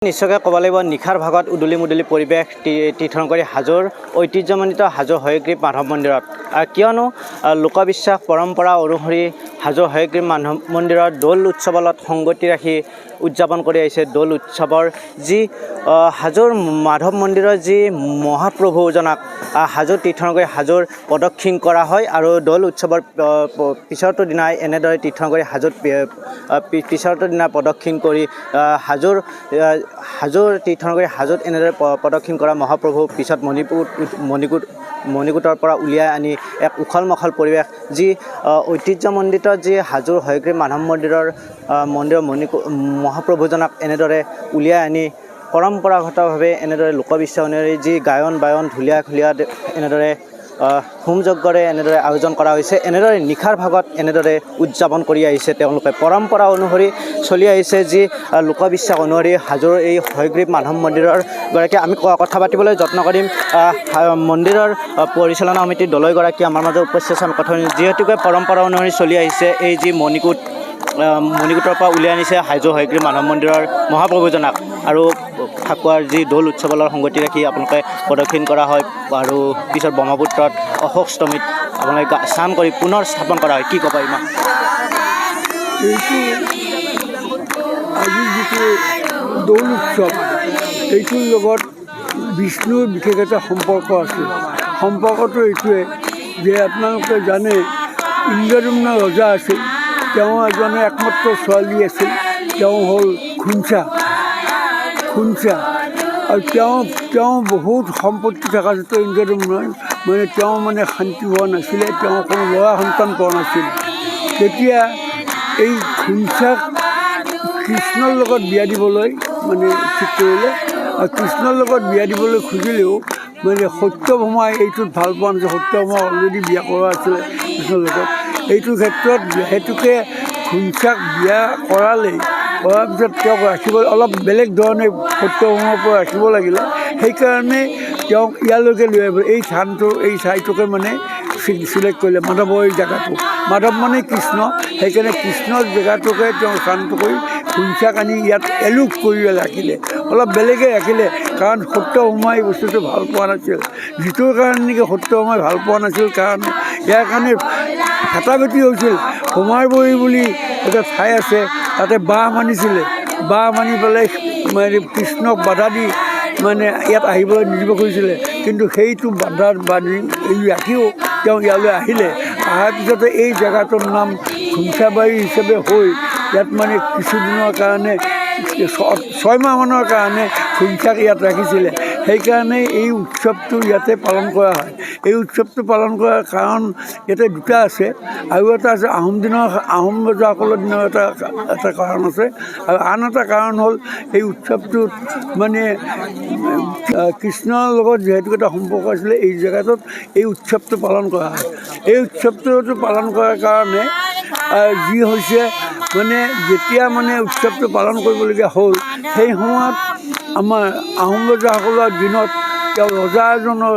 নিশ্চয়কৈ ক'ব লাগিব নিশাৰ ভাগত উদুলি মুদুলি পৰিৱেশ তীৰ্থংকৰী হাজোৰ ঐতিহ্যমণ্ডিত হাজো হয়গ্ৰীৱ মাধৱ মন্দিৰত কিয়নো লোকবিশ্বাস পৰম্পৰা অনুসৰি হাজো হয়গ্ৰীৱ মাধৱ মন্দিৰত দৌল উৎসৱৰ লগত সংগতি ৰাখি উদযাপন কৰি আহিছে দৌল উৎসৱৰ যি হাজোৰ মাধৱ মন্দিৰৰ যি মহাপ্ৰভুজনক হাজো তীৰ্থংকৰী হাজোৰ প্ৰদক্ষিণ কৰা হয় আৰু দৌল উৎসৱৰ পিছৰটো দিনাই এনেদৰে তীৰ্থংকৰী হাজোত পিছৰটো দিনা প্ৰদক্ষিণ কৰি হাজোৰ তীৰ্থংকৰী হাজোত এনেদৰে প্ৰদক্ষিণ কৰা মহাপ্ৰভু পিছত মণিকূটৰ পৰা উলিয়াই আনি এক উখল মাখল পৰিৱেশ যি ঐতিহ্যমণ্ডিত যি হাজোৰ হয়গ্ৰীৱ মাধৱ মন্দিৰৰ মহাপ্ৰভুজনক এনেদৰে উলিয়াই আনি পৰম্পৰাগতভাৱে এনেদৰে লোকবিশ্বাস অনুসৰি যি গায়ন বায়ন ঢুলীয়া খুলীয়া এনেদৰে হোম যজ্ঞৰে এনেদৰে আয়োজন কৰা হৈছে এনেদৰে নিশাৰ ভাগত এনেদৰে উদযাপন কৰি আহিছে তেওঁলোকে পৰম্পৰা অনুসৰি চলি আহিছে যি লোকবিশ্বাস অনুসৰি হাজোৰ এই হয়গ্ৰীৱ মাধৱ মন্দিৰৰ গৰাকী আমি কথা পাতিবলৈ যত্ন কৰিম মন্দিৰৰ পৰিচালনা সমিতিৰ দলয়গৰাকী আমাৰ মাজত উপস্থিত আছে আমি কথা যিহেতুকে পৰম্পৰা অনুসৰি চলি আহিছে এই যি মণিকূটৰ পৰা উলিয়াই আনিছে হাজো হয়গ্ৰীৱ মাধৱ মন্দিৰৰ মহাপ্ৰভুজনক আৰু ফাকুৱাৰ যি দৌল উৎসৱৰ লগত সংগতি ৰাখি আপোনালোকে প্ৰদক্ষিণ কৰা হয় আৰু পিছত ব্ৰহ্মপুত্ৰত অশোকষ্টমীত আপোনালোকে স্নান কৰি পুনৰ স্থাপন কৰা হয় কি ক'ব ইমান এইটো আজি যিটো দৌল উৎসৱ এইটোৰ লগত বিষ্ণুৰ বিশেষ এটা সম্পৰ্ক আছে সম্পৰ্কটো এইটোৱে যে আপোনালোকে জানে ইন্দ্ৰদ্যুম্ন ৰজা আছিল তেওঁ এজনে একমাত্ৰ ছোৱালী আছিল তেওঁ হ'ল খুঞ্চা আৰু তেওঁ বহুত সম্পত্তি থকা যদিও ইন্দ্ৰদ্যুম্নৰ তেওঁ শান্তি হোৱা নাছিলে তেওঁ কোনো ল'ৰা সন্তান পোৱা নাছিল তেতিয়া এই খুঞ্চাক কৃষ্ণৰ লগত বিয়া দিবলৈ ঠিক কৰিলে আৰু কৃষ্ণৰ লগত বিয়া দিবলৈ খুজিলেও সত্যভামাই এইটোত ভাল পোৱা নাছিল সত্যভামা অলৰেডি বিয়া কৰা আছিলে কৃষ্ণৰ লগত এইটো ক্ষেত্ৰত যিহেতুকে খুঞ্চাক বিয়া কৰাৰ পিছত তেওঁক ৰাখিবলৈ অলপ বেলেগ ধৰণে সত্যভামাৰ পৰা ৰাখিব লাগিলে সেইকাৰণে তেওঁক ইয়ালৈকে লৈ আহিব এই ঠাইটোকে চিলেক্ট কৰিলে মাধৱৰ এই জেগাটো মাধৱ কৃষ্ণ সেইকাৰণে কৃষ্ণৰ জেগাটোকে তেওঁ স্থানটো কৰি খুঞ্চাক আনি ইয়াত এলোপ কৰি ৰাখিলে অলপ বেলেগে ৰাখিলে কাৰণ সত্যভামাই এই বস্তুটো ভাল পোৱা নাছিল যিটোৰ কাৰণে নেকি সত্যভামাই ভাল পোৱা নাছিল কাৰণ ইয়াৰ কাৰণে ভেটাভেটি হৈছিল হোমাৰবৰী বুলি এটা ঠাই আছে তাতে বাঁহ মানিছিলে বাঁহ মানি পেলাই কৃষ্ণক বাধা দি ইয়াত আহিবলৈ নিদিব খুজিছিলে কিন্তু সেইটো বান্ধি ৰাখিও তেওঁ ইয়ালৈ আহিলে অহাৰ পিছতে এই জেগাটোৰ নাম খুঞ্চাবাৰী হিচাপে হৈ ইয়াত কিছুদিনৰ কাৰণে 6 মাহমানৰ কাৰণে খুঞ্চাক ইয়াত ৰাখিছিলে সেইকাৰণে এই উৎসৱটো ইয়াতে পালন কৰা হয় এই উৎসৱটো পালন কৰাৰ কাৰণ ইয়াতে দুটা আছে আৰু এটা আছে আহোম ৰজাসকলৰ দিনৰ এটা কাৰণ আছে আৰু আন এটা কাৰণ হ'ল এই উৎসৱটোত কৃষ্ণৰ লগত যিহেতু এটা সম্পৰ্ক আছিলে এই জেগাটোত এই উৎসৱটো পালন কৰা হয় এই উৎসৱটো পালন কৰাৰ কাৰণে যি হৈছে যেতিয়া উৎসৱটো পালন কৰিবলগীয়া হ'ল সেই সময়ত আমাৰ আহোম ৰজাসকলৰ দিনত তেওঁ ৰজা এজনৰ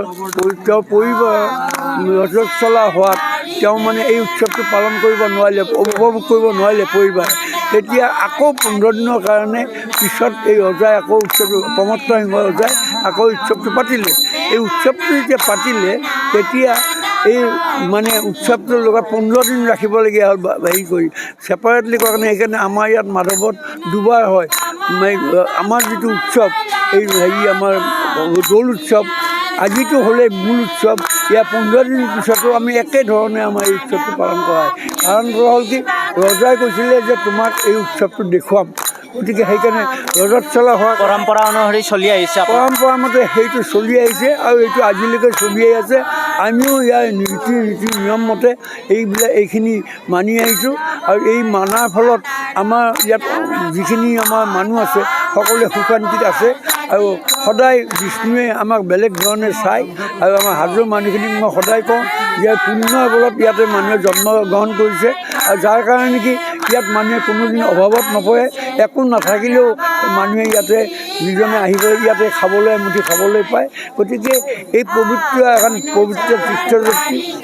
পৰিবাৰ ৰজস্বলা হোৱাত তেওঁ এই উৎসৱটো পালন কৰিব নোৱাৰিলে উপভোগ কৰিব নোৱাৰিলে পৰিবাৰ তেতিয়া আকৌ 15 দিনৰ কাৰণে পিছত এই ৰজাই আকৌ উৎসৱটো প্ৰমত্ত সিংহ ৰজাই আকৌ উৎসৱটো পাতিলে এই উৎসৱটো যেতিয়া পাতিলে তেতিয়া এই উৎসৱটোৰ লগত 15 দিন ৰাখিবলগীয়া হ'ল হেৰি কৰি ছেপাৰেটলি কৰা কাৰণে সেইকাৰণে আমাৰ ইয়াত মাধৱত দুবাৰ হয় আমাৰ যিটো উৎসৱ এই আমাৰ দৌল উৎসৱ আজিতো হ'লে মূল উৎসৱ ইয়াৰ 15 দিন পিছতো আমি একেধৰণে আমাৰ এই উৎসৱটো পালন কৰা হয় কাৰণটো হ'ল কি ৰজাই কৈছিলে যে তোমাক এই উৎসৱটো দেখুৱাম গতিকে সেইকাৰণে ৰজস্বলা হোৱা পৰম্পৰা অনুসৰি চলি আহিছে পৰম্পৰা মতে সেইটো চলি আহিছে আৰু এইটো আজিলৈকে চলি আহি আছে আমিও ইয়াৰ নীতি নিয়ম মতে এইখিনি মানি আহিছোঁ আৰু এই মানাৰ ফলত আমাৰ ইয়াত যিখিনি আমাৰ মানুহ আছে সকলোৱে সুশান্তিত আছে আৰু সদায় বিষ্ণুৱে আমাক বেলেগ ধৰণে চায় আৰু আমাৰ হাজোৰ মানুহখিনিক মই সদায় কওঁ যে পুণ্যৰ বলত ইয়াতে মানুহে জন্মগ্ৰহণ কৰিছে আৰু যাৰ কাৰণে নেকি ইয়াত মানুহে কোনোদিন অভাৱত নপৰে একো নাথাকিলেও মানুহে ইয়াতে যিজনে আহি পেলাই ইয়াতে খাবলৈ এমুঠি খাবলৈ পায়। গতিকে এই পবিত্ৰ এখন পবিত্ৰ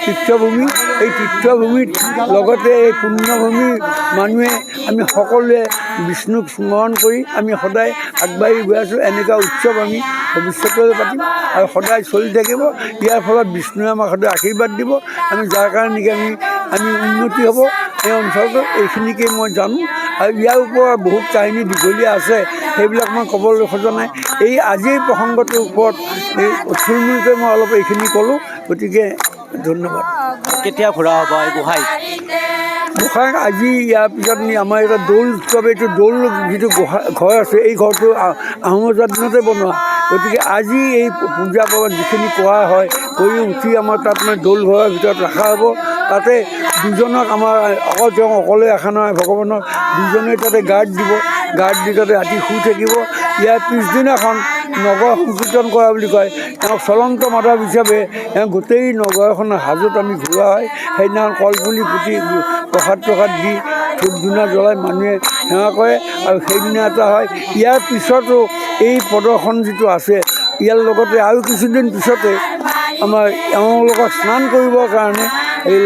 তীৰ্থভূমি, এই তীৰ্থভূমিত লগতে এই পুণ্যভূমিৰ মানুহে আমি সকলোৱে বিষ্ণুক স্মৰণ কৰি আমি সদায় আগবাঢ়ি গৈ আছোঁ। এনেকুৱা উৎসৱ আমি ভৱিষ্যতলৈ পাতিম আৰু সদায় চলি থাকিব। ইয়াৰ ফলত বিষ্ণুৱে আমাক সদায় আশীৰ্বাদ দিব। আমি যাৰ কাৰণে নেকি আমি উন্নতি হ'ব এই অঞ্চলটোত, এইখিনিকে মই জানো। আৰু ইয়াৰ ওপৰত বহুত কাহিনী দীঘলীয়া আছে, সেইবিলাক মই ক'বলৈ খোজা নাই। এই আজিৰ প্ৰসংগটোৰ ওপৰত এই থুলমূলকৈ মই অলপ এইখিনি ক'লোঁ। গতিকে ধন্যবাদ। কেতিয়া ঘূৰা হ'ব এই গোসাঁই? গোসাঁইক আজি ইয়াৰ পিছত আমাৰ এটা দৌল উৎসৱ, এইটো দৌল যিটো ঘৰ আছে, এই ঘৰটো আহোম ৰজাৰ দিনতে বনোৱা। গতিকে আজি এই পূজা পাৰ্বণ যিখিনি কৰা হয়, কৰি উঠি আমাৰ তাত মানে দৌল ঘৰৰ ভিতৰত ৰখা হ'ব। তাতে দুজনক আমাৰ তেওঁ অকলে ৰখা নহয়, ভগৱানক দুজনে তাতে গাৰ্ড দিব। গাৰ্ড দি তাতে ৰাতি শুই থাকিব। ইয়াৰ পিছদিনাখন নগৰ সংকীৰ্তন কৰা বুলি কয়, তেওঁক চলন্ত মাধৱ হিচাপে গোটেই নগৰখনৰ হাজত আমি ঘূৰোৱা হয়। সেইদিনাখন কলপুলি পুতি প্ৰসাদ দি ধূপ ধূনা জ্বলাই মানুহে সেৱা কৰে। আৰু সেইদিনা এটা হয়। ইয়াৰ পিছতো এই প্ৰদৰ্শন যিটো আছে, ইয়াৰ লগতে আৰু কিছুদিন পিছতে আমাৰ এওঁলোকক স্নান কৰিবৰ কাৰণে এই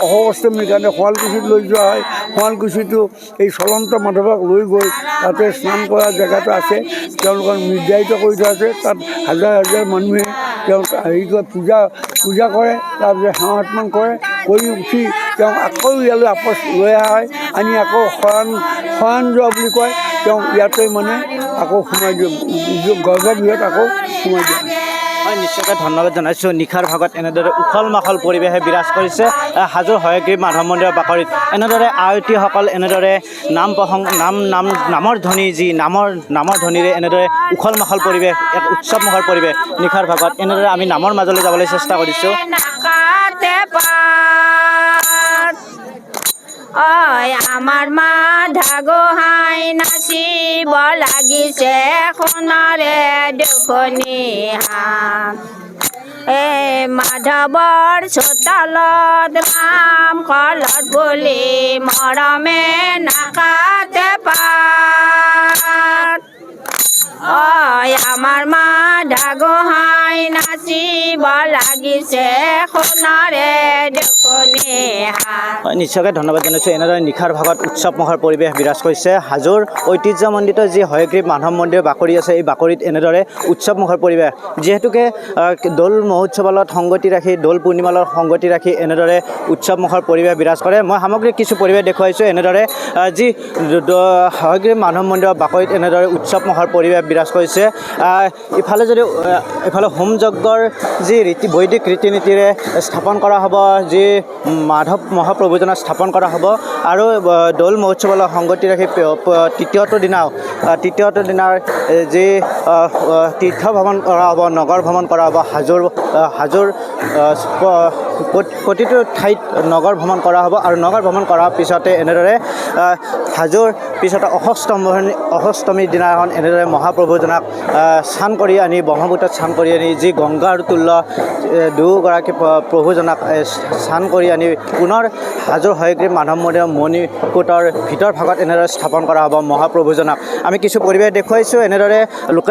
অহঅষ্টমীৰ কাৰণে শুৱালকুছিত লৈ যোৱা হয়। শুৱালকুছিতো এই চলন্ত মাধৱক লৈ গৈ তাতে স্নান কৰা জেগাটো আছে, তেওঁলোকক নিৰ্ধাৰিত কৰি থোৱা আছে। তাত হাজাৰ হাজাৰ মানুহে তেওঁক হেৰি কৰে, পূজা কৰে, তাৰপিছত সেৱা সন্মান কৰে। কৰি উঠি তেওঁক আকৌ ইয়ালৈ আপচ লৈ অহা হয়, আনি আকৌ শয়ন যোৱা বুলি কয়। তেওঁক ইয়াতে মানে আকৌ সোমাই দিয়ে, গৰ্ভগৃহত আকৌ সোমাই দিয়ে। হয়, নিশ্চয়কৈ ধন্যবাদ জনাইছোঁ। নিশাৰ ভাগত এনেদৰে উখল মাখল পৰিৱেশে বিৰাজ কৰিছে হাজোৰ হয়গ্ৰীৱ মাধৱ মন্দিৰৰ বাকৰিত। এনেদৰে আয়তীসকল এনেদৰে নামৰ ধ্বনি, যি নামৰ ধ্বনিৰে এনেদৰে উখল মাখল পৰিৱেশ, এক উৎসৱমুখৰ পৰিৱেশ নিশাৰ ভাগত। এনেদৰে আমি নামৰ মাজলৈ যাবলৈ চেষ্টা কৰিছোঁ। আমাৰ মাধা গোহাঁই নাচিব লাগিছে সোণাৰে দুখনি হাত। মাধৱৰ চোতালত নাম কলত বুলি মৰমে নাকাতে পাত। আমাৰ মাধা গোহাঁই নাচিব লাগিছে সোণাৰে দুখনি হাত। হয়, নিশ্চয়কৈ ধন্যবাদ জনাইছোঁ। এনেদৰে নিশাৰ ভাগত উৎসৱমুখৰ পৰিৱেশ বিৰাজ কৰিছে হাজোৰ ঐতিহ্যমণ্ডিত যি হয়গ্ৰীৱ মাধৱ মন্দিৰৰ বাকৰি আছে, এই বাকৰিত এনেদৰে উৎসৱমুখৰ পৰিৱেশ। যিহেতুকে দৌল মহোৎসৱৰ লগত সংগতি ৰাখি, দৌল পূৰ্ণিমাৰ লগত সংগতি ৰাখি এনেদৰে উৎসৱমুখৰ পৰিৱেশ বিৰাজ কৰে। মই সামগ্ৰিক কিছু পৰিৱেশ দেখুৱাইছোঁ। এনেদৰে যি হয়গ্ৰীৱ মাধৱ মন্দিৰৰ বাকৰিত এনেদৰে উৎসৱমুখৰ পৰিৱেশ বিৰাজ কৰিছে। ইফালে যদি হোম যজ্ঞৰ যি বৈদিক ৰীতি নীতিৰে স্থাপন কৰা হ'ব, যি মাধৱ মহাপ্ৰভুজনা স্থাপন কৰা হ'ব। আৰু দৌল মহোৎসৱৰ লগত সংগতি ৰাখি তৃতীয়টো দিনাৰ যি তীৰ্থ ভ্ৰমণ কৰা হ'ব, নগৰ ভ্ৰমণ কৰা হ'ব। হাজোৰ প্ৰতিটো ঠাইত নগৰ ভ্ৰমণ কৰা হ'ব। আৰু নগৰ ভ্ৰমণ কৰাৰ পিছতে এনেদৰে হাজোৰ পিছতে অষ্টমীৰ দিনাখন এনেদৰে মহাপ্ৰভুজনাক স্নান কৰি আনি, ব্ৰহ্মপুত্ৰত স্নান কৰি আনি, যি গংগাৰ তুল্য দুয়োগৰাকী প্ৰভুজনাক স্নান কৰি আনি পুনৰ হাজোৰ হয়গ্ৰীৱ মাধৱ মন্দিৰৰ মণিকূটৰ ভিতৰ ভাগত এনেদৰে স্থাপন কৰা হ'ব মহাপ্ৰভুজনাক। আমি কিছু পৰিৱেশ দেখুৱাইছোঁ। এনেদৰে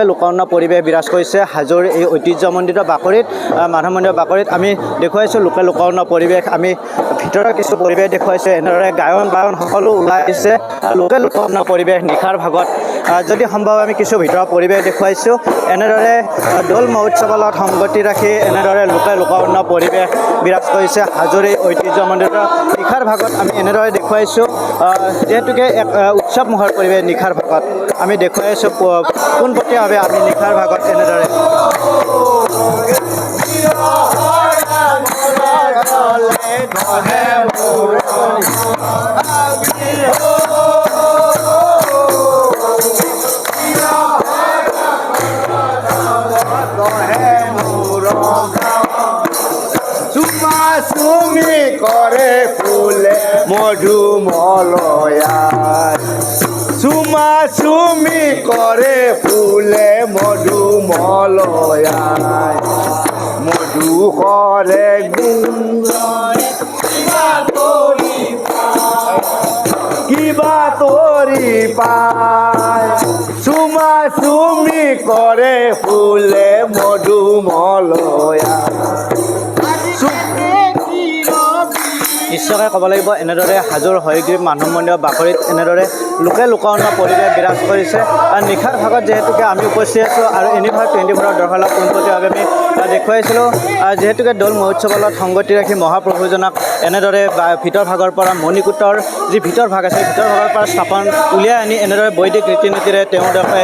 লোকাৰণ্য পৰিৱেশ বিৰাজ কৰিছে হাজোৰ এই ঐতিহ্যমণ্ডিত বাকৰিত, মাধৱ মন্দিৰৰ বাকৰিত। আমি দেখুৱাইছোঁ লোকাৰণ্য পৰিৱেশ। আমি ভিতৰৰ কিছু পৰিৱেশ দেখুৱাইছোঁ। এনেদৰে গায়ন বায়ন সকলো ওলাই আহিছে। লোকাৰণ্য পৰিৱেশ নিশাৰ ভাগত যদি সম্ভৱ আমি কিছু ভিতৰৰ পৰিৱেশ দেখুৱাইছোঁ। এনেদৰে দৌল মহোৎসৱৰ লগত সংগতি ৰাখি এনেদৰে লোকাৰণ্য পৰিৱেশ বিৰাজ কৰিছে হাজোৰ এই ঐতিহ্যমণ্ডিত নিশাৰ ভাগত। আমি এনেদৰে দেখুৱাইছোঁ। যিহেতুকে এক উৎসৱমুখৰ পৰিৱেশ নিশাৰ ভাগত আমি দেখুৱাইছোঁ পোনপটীয়াভাৱে। আমি নিশাৰ ভাগত এনেদৰে চুমি কৰে ফুলে মধুমলয়াত, চুমি কৰে ফুলে মধুমলয়াত, মধু কৰে গুঞ্জৰে কিবা তৰি পায়, চুমা চুমি কৰে ফুলে মধুমলয়া নিশ্চয়কৈ ক'ব লাগিব এনেদৰে হাজোৰ হয়গ্ৰীৱ মাধৱ মন্দিৰৰ বাকৰিত এনেদৰে লোকে লোকাৰণ্য পৰিৱেশ বিৰাজ কৰিছে আৰু নিশাৰ ভাগত যিহেতুকে আমি উপস্থিত আছোঁ আৰু ইউনিভাৰ 24 দৰ্শকক পোনপটীয়াভাৱে আমি দেখুৱাইছিলোঁ যিহেতুকে দৌল মহোৎসৱৰ লগত সংগতি ৰাখি মহাপ্ৰভুজনক এনেদৰে ভিতৰ ভাগৰ পৰা মণিকূটৰ যি ভিতৰ ভাগ আছে ভিতৰ ভাগৰ পৰা স্থাপন উলিয়াই আনি এনেদৰে বৈদিক ৰীতি নীতিৰে তেওঁলোকে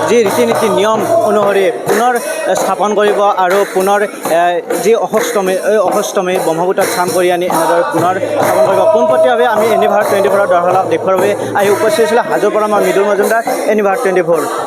যি ৰীতি নীতি নিয়ম অনুসৰি পুনৰ স্থাপন কৰিব আৰু পুনৰ যি অষ্টমী এই অষ্টমী ব্ৰহ্মপুত্ৰত স্নান কৰি আনি এনেদৰে পুনৰ স্থাপন কৰিব পোনপটীয়াভাৱে আমি ইউনিভাৰ 24 দৰ্শকক দেখুৱাৰ বাবে আহি উপস্থিত হৈছিলে হাজোৰ পৰা মই মৃদুল মজুমদাৰ ইউনিভাৰ 24